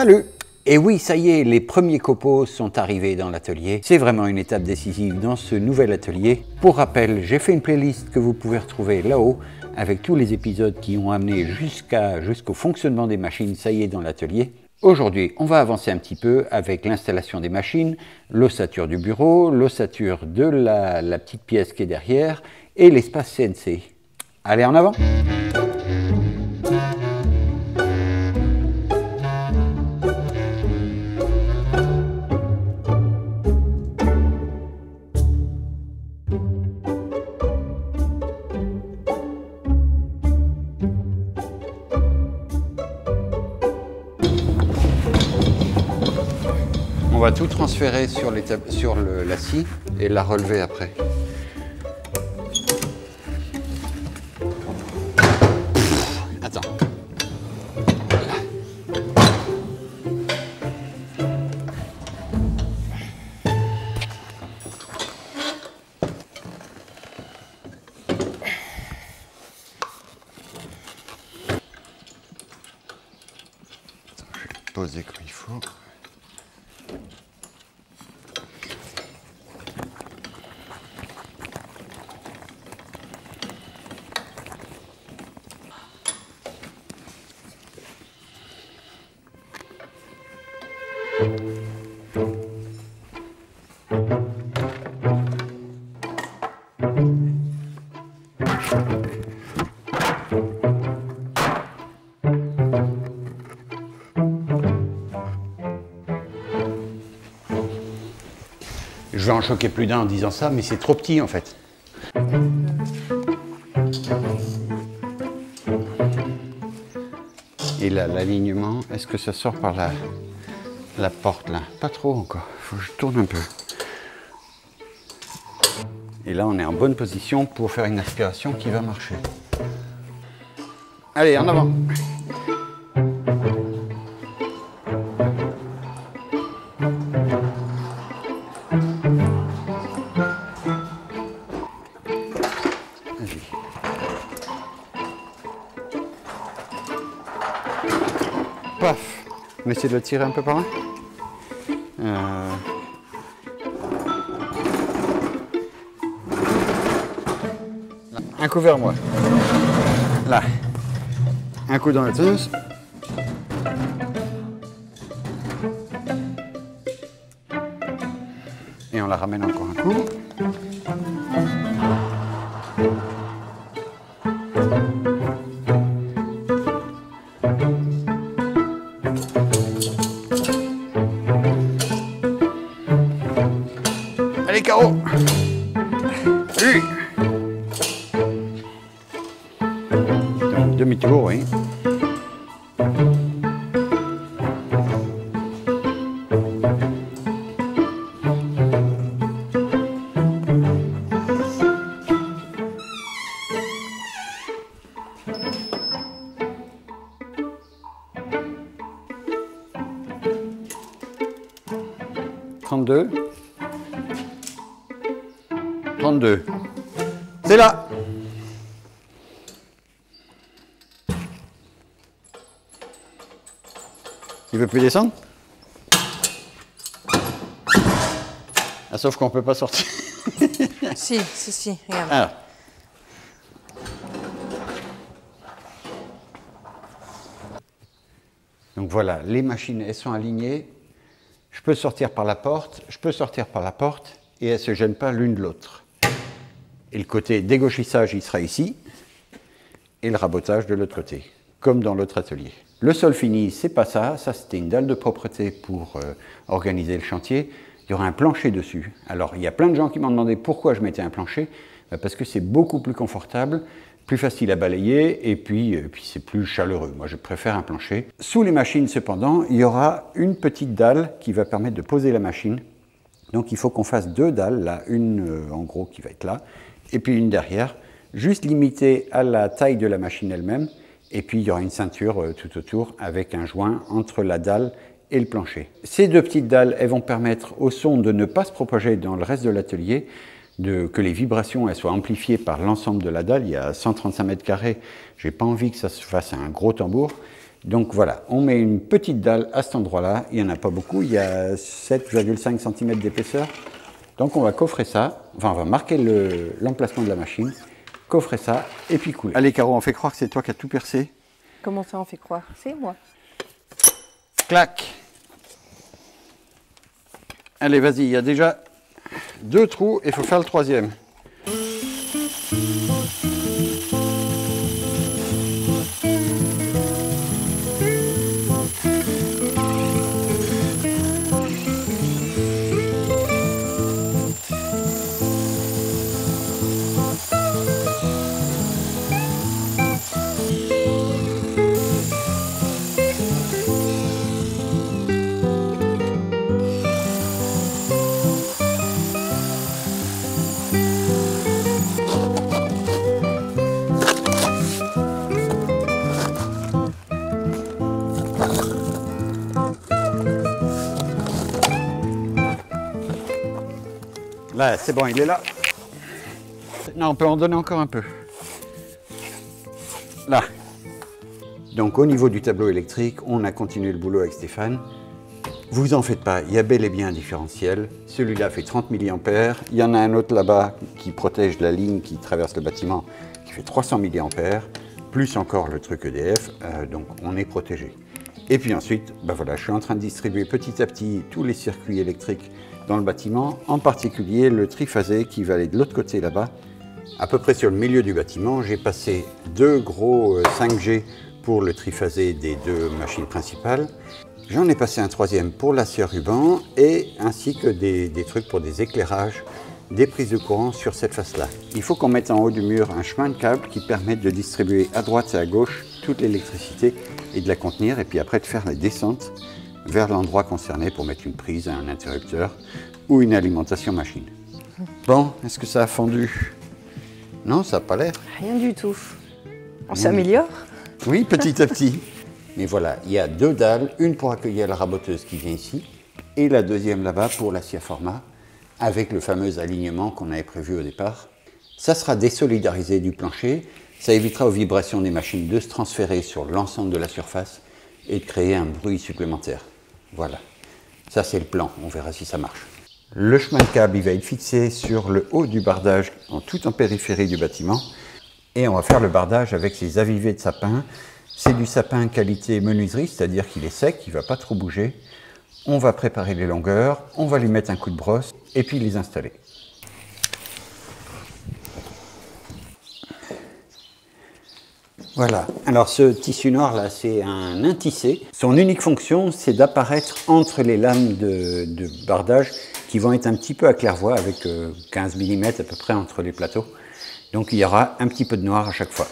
Salut! Et oui, ça y est, les premiers copeaux sont arrivés dans l'atelier. C'est vraiment une étape décisive dans ce nouvel atelier. Pour rappel, j'ai fait une playlist que vous pouvez retrouver là-haut avec tous les épisodes qui ont amené jusqu'au fonctionnement des machines, ça y est, dans l'atelier. Aujourd'hui, on va avancer un petit peu avec l'installation des machines, l'ossature du bureau, l'ossature de la petite pièce qui est derrière et l'espace CNC. Allez, en avant! On va tout transférer sur la scie et la relever après. Attends. Je vais poser comme il faut. Je vais en choquer plus d'un en disant ça, mais c'est trop petit en fait. Et là, l'alignement, est-ce que ça sort par la porte là? Pas trop encore, il faut que je tourne un peu. Et là, on est en bonne position pour faire une aspiration qui va marcher. Allez, en avant! Paf! On essaie de le tirer un peu par là. Un coup vers moi. Là. Un coup dans la tonneuse. Et on la ramène encore un coup. Allez, Caro! Oui. Donc, demi-tour, oui. Trente-deux. 32. C'est là. Il veut plus descendre? Ah, sauf qu'on peut pas sortir. Si, regarde. Alors. Donc voilà, les machines, elles sont alignées. Je peux sortir par la porte, je peux sortir par la porte, et elles ne se gênent pas l'une de l'autre. Et le côté dégauchissage, il sera ici, et le rabotage de l'autre côté, comme dans l'autre atelier. Le sol fini, c'est pas ça, ça c'était une dalle de propreté pour organiser le chantier. Il y aura un plancher dessus. Alors il y a plein de gens qui m'ont demandé pourquoi je mettais un plancher, parce que c'est beaucoup plus confortable, plus facile à balayer, et puis c'est plus chaleureux. Moi je préfère un plancher. Sous les machines cependant, il y aura une petite dalle qui va permettre de poser la machine. Donc il faut qu'on fasse deux dalles, là, une en gros qui va être là, et puis une derrière, juste limitée à la taille de la machine elle-même, et puis il y aura une ceinture tout autour avec un joint entre la dalle et le plancher. Ces deux petites dalles, elles vont permettre au son de ne pas se propager dans le reste de l'atelier, que les vibrations elles soient amplifiées par l'ensemble de la dalle. Il y a 135 mètres carrés, j'ai pas envie que ça se fasse un gros tambour, Donc voilà, on met une petite dalle à cet endroit-là. Il n'y en a pas beaucoup, il y a 7,5 cm d'épaisseur. Donc on va coffrer ça, enfin on va marquer l'emplacement de la machine, coffrer ça et puis couler. Allez Caro, on fait croire que c'est toi qui as tout percé. Comment ça on fait croire? C'est moi. Clac. Allez, vas-y, il y a déjà 2 trous et il faut faire le 3e. Là, c'est bon, il est là. Non, on peut en donner encore un peu. Là. Donc, au niveau du tableau électrique, on a continué le boulot avec Stéphane. Vous en faites pas, il y a bel et bien un différentiel. Celui-là fait 30 mA. Il y en a un autre là-bas qui protège la ligne qui traverse le bâtiment, qui fait 300 mA, plus encore le truc EDF. Donc, on est protégé. Et puis ensuite, ben voilà, je suis en train de distribuer petit à petit tous les circuits électriques dans le bâtiment, en particulier le triphasé qui va aller de l'autre côté là-bas. À peu près sur le milieu du bâtiment, j'ai passé 2 gros 5G pour le triphasé des 2 machines principales. J'en ai passé un 3e pour l'acier ruban et ainsi que des trucs pour des éclairages, des prises de courant sur cette face-là. Il faut qu'on mette en haut du mur un chemin de câble qui permette de distribuer à droite et à gauche toute l'électricité et de la contenir et puis après de faire la descente vers l'endroit concerné pour mettre une prise, un interrupteur ou une alimentation machine. Bon, est-ce que ça a fondu? Non, ça n'a pas l'air. Rien du tout. On s'améliore? Oui, petit à petit. Mais voilà, il y a 2 dalles, une pour accueillir la raboteuse qui vient ici et la deuxième là-bas pour l'acier format avec le fameux alignement qu'on avait prévu au départ. Ça sera désolidarisé du plancher, ça évitera aux vibrations des machines de se transférer sur l'ensemble de la surface et de créer un bruit supplémentaire. Voilà, ça c'est le plan, on verra si ça marche. Le chemin de câble il va être fixé sur le haut du bardage, tout en périphérie du bâtiment. Et on va faire le bardage avec ces avivés de sapin. C'est du sapin qualité menuiserie, c'est-à-dire qu'il est sec, il ne va pas trop bouger. On va préparer les longueurs, on va lui mettre un coup de brosse et puis les installer. Voilà, alors ce tissu noir là, c'est un intissé. Son unique fonction, c'est d'apparaître entre les lames de bardage qui vont être un petit peu à claire-voie avec 15 mm à peu près entre les plateaux. Donc il y aura un petit peu de noir à chaque fois.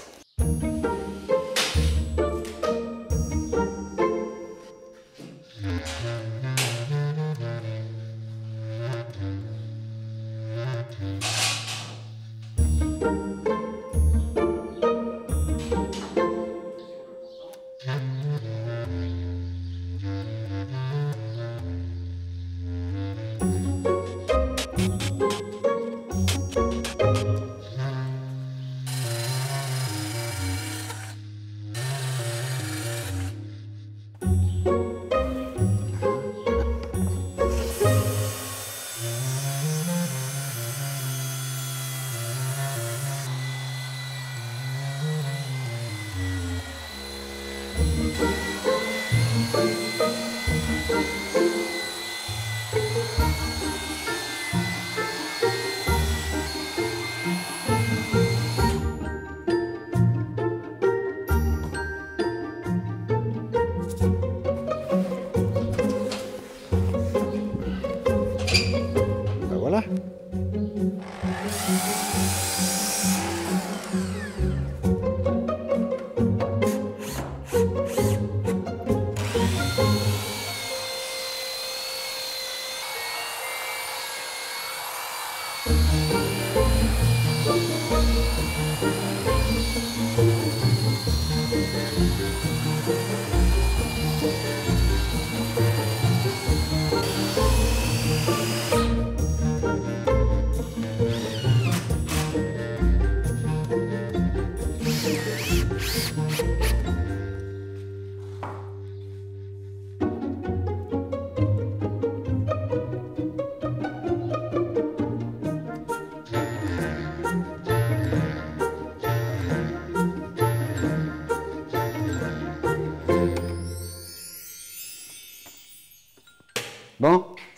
Voilà.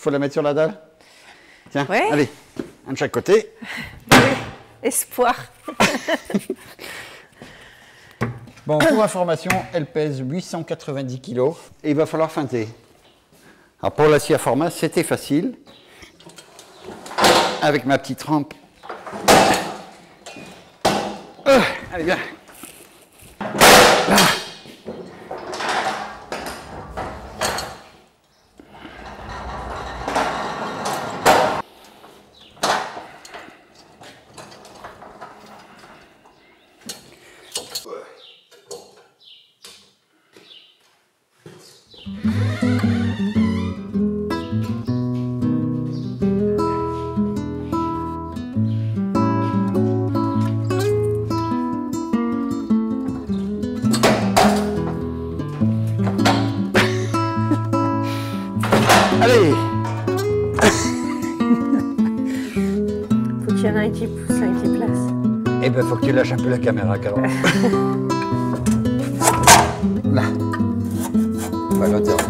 faut la mettre sur la dalle. Tiens, Ouais. allez, un de chaque côté. Espoir. Bon, pour information, elle pèse 890 kg et il va falloir feinter. Alors pour l'acier à format, c'était facile. Avec ma petite rampe. Allez, viens. Là. Allez. Faut qu'il y en ait un qui pousse, un qui place. Eh ben, faut que tu lâches un peu la caméra, Carole. Là. On va l'interrompre.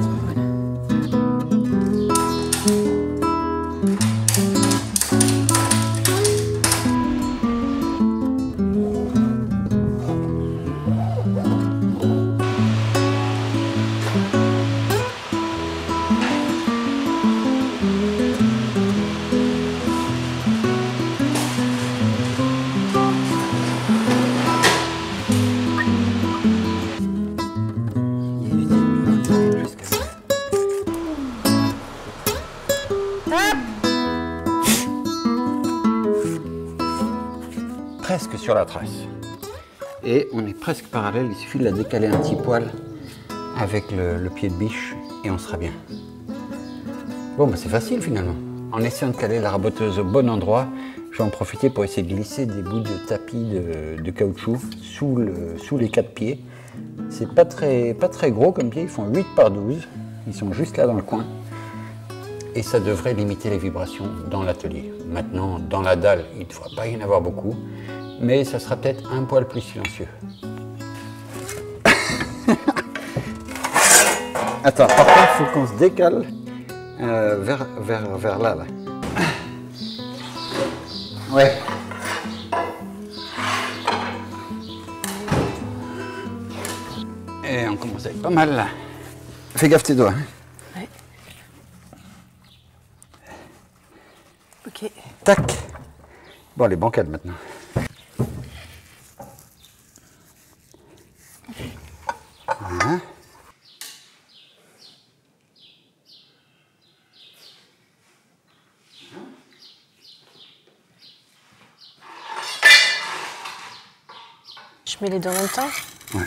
Presque sur la trace. Et on est presque parallèle, il suffit de la décaler un petit poil avec le pied de biche et on sera bien. Bon, bah c'est facile finalement. En essayant de caler la raboteuse au bon endroit, je vais en profiter pour essayer de glisser des bouts de tapis de caoutchouc sous les quatre pieds. C'est pas très gros comme pied, ils font 8 par 12. Ils sont juste là dans le coin. Et ça devrait limiter les vibrations dans l'atelier. Maintenant, dans la dalle, il ne devrait pas y en avoir beaucoup, mais ça sera peut-être un poil plus silencieux. Attends, par contre, il faut qu'on se décale vers là. Ouais. Et on commence à être pas mal là. Fais gaffe tes doigts. Hein. Ouais. Ok. Tac. Bon, les bancales maintenant. Voilà. Je mets les deux en même temps. Ouais.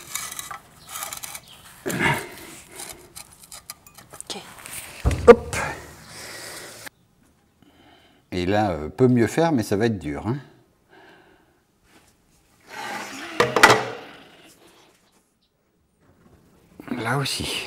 Ok. Hop. Et là, peut mieux faire, mais ça va être dur. Hein. Là aussi.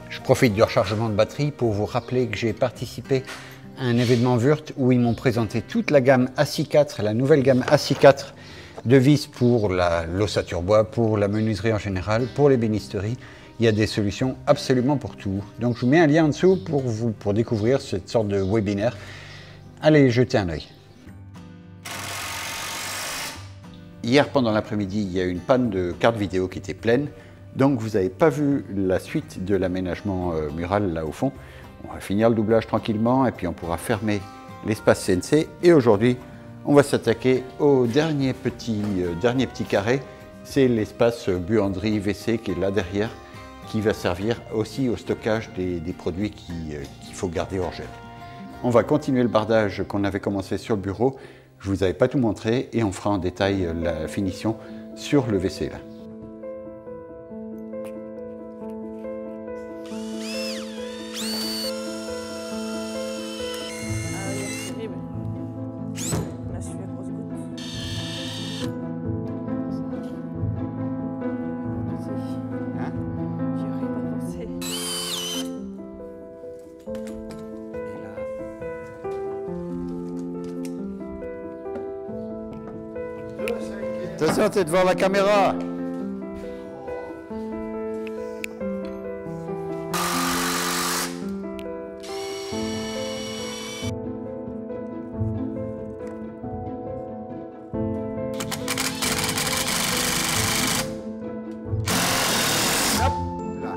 Je profite du rechargement de batterie pour vous rappeler que j'ai participé à un événement Wurt où ils m'ont présenté toute la gamme AC4, la nouvelle gamme AC4 de vis pour l'ossature bois, pour la menuiserie en général, pour l'ébénisterie. Il y a des solutions absolument pour tout. Donc je vous mets un lien en dessous pour découvrir cette sorte de webinaire. Allez jeter un œil. Hier pendant l'après-midi, il y a eu une panne de carte vidéo qui était pleine, donc vous n'avez pas vu la suite de l'aménagement mural là au fond. On va finir le doublage tranquillement et puis on pourra fermer l'espace CNC. Et aujourd'hui, on va s'attaquer au dernier petit carré, c'est l'espace buanderie WC qui est là derrière, qui va servir aussi au stockage des produits qu'il faut garder hors gel. On va continuer le bardage qu'on avait commencé sur le bureau. Je ne vous avais pas tout montré et on fera en détail la finition sur le WC là. Attention, t'es devant la caméra. Hop là.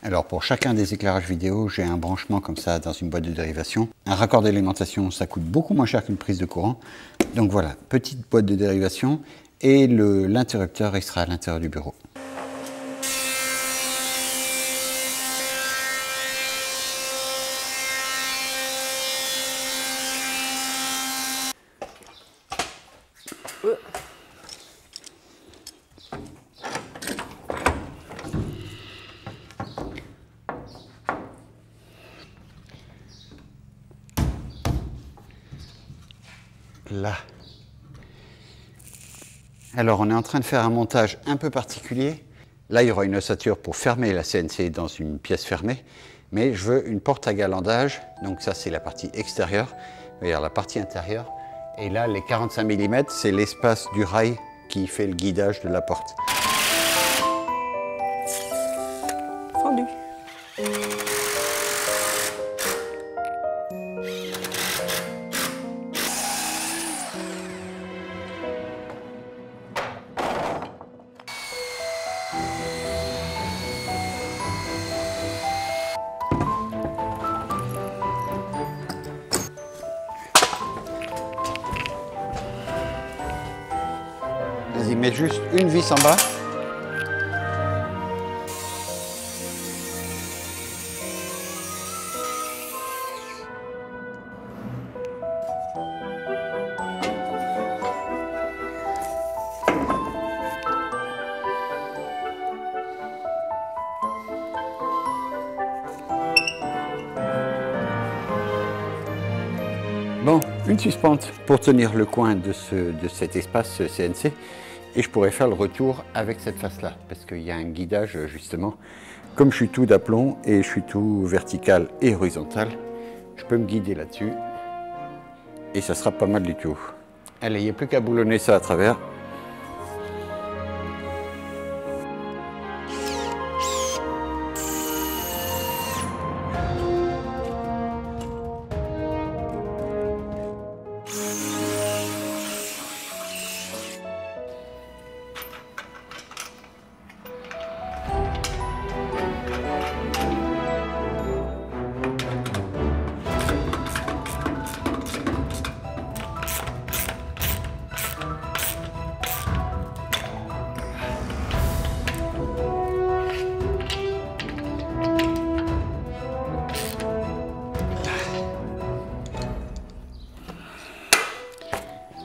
Alors pour chacun des éclairages vidéo, j'ai un branchement comme ça dans une boîte de dérivation. Un raccord d'alimentation, ça coûte beaucoup moins cher qu'une prise de courant. Donc voilà, petite boîte de dérivation et l'interrupteur il sera à l'intérieur du bureau. Là. Alors on est en train de faire un montage un peu particulier. Là il y aura une ossature pour fermer la CNC dans une pièce fermée, mais je veux une porte à galandage, donc ça c'est la partie extérieure, il y a la partie intérieure, et là les 45 mm c'est l'espace du rail qui fait le guidage de la porte. Fendu. Vas-y, mets juste une vis en bas. Bon, une suspente pour tenir le coin de cet espace CNC, et je pourrais faire le retour avec cette face-là, parce qu'il y a un guidage justement. Comme je suis tout d'aplomb et je suis tout vertical et horizontal, je peux me guider là-dessus et ça sera pas mal du tout. Allez, il n'y a plus qu'à boulonner ça à travers.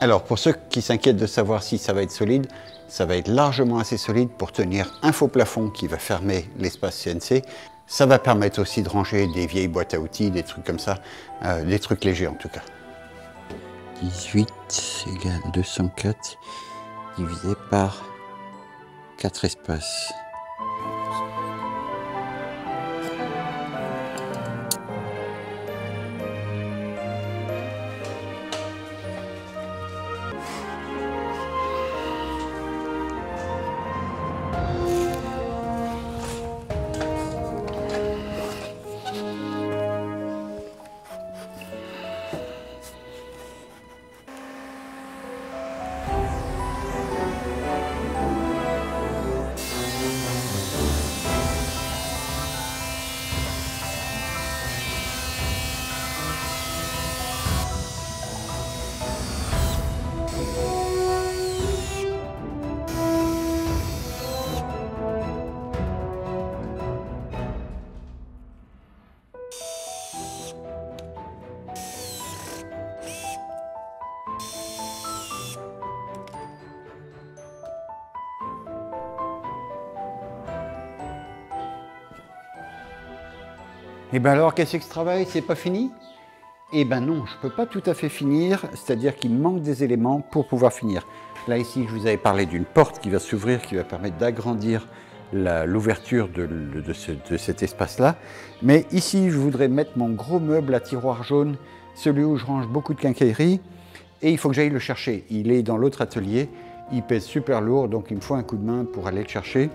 Alors pour ceux qui s'inquiètent de savoir si ça va être solide, ça va être largement assez solide pour tenir un faux plafond qui va fermer l'espace CNC. Ça va permettre aussi de ranger des vieilles boîtes à outils, des trucs comme ça, des trucs légers en tout cas. 18 égale 204 divisé par 4 espaces. Et bien alors, qu'est-ce que ce travail, c'est pas fini? Eh ben non, je ne peux pas tout à fait finir, c'est-à-dire qu'il me manque des éléments pour pouvoir finir. Là ici, je vous avais parlé d'une porte qui va s'ouvrir, qui va permettre d'agrandir l'ouverture de cet espace-là. Mais ici, je voudrais mettre mon gros meuble à tiroir jaune, celui où je range beaucoup de quincaillerie, et il faut que j'aille le chercher. Il est dans l'autre atelier, il pèse super lourd, donc il me faut un coup de main pour aller le chercher.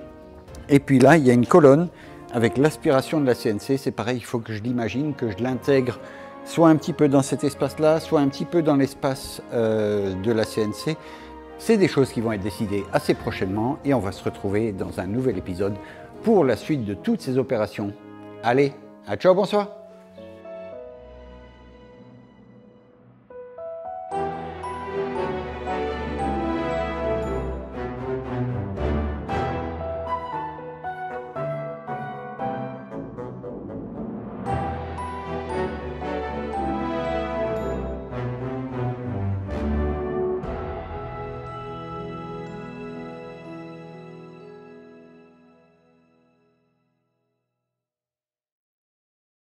Et puis là, il y a une colonne avec l'aspiration de la CNC, c'est pareil, il faut que je l'imagine, que je l'intègre soit un petit peu dans cet espace-là, soit un petit peu dans l'espace de la CNC. C'est des choses qui vont être décidées assez prochainement et on va se retrouver dans un nouvel épisode pour la suite de toutes ces opérations. Allez, à ciao, bonsoir!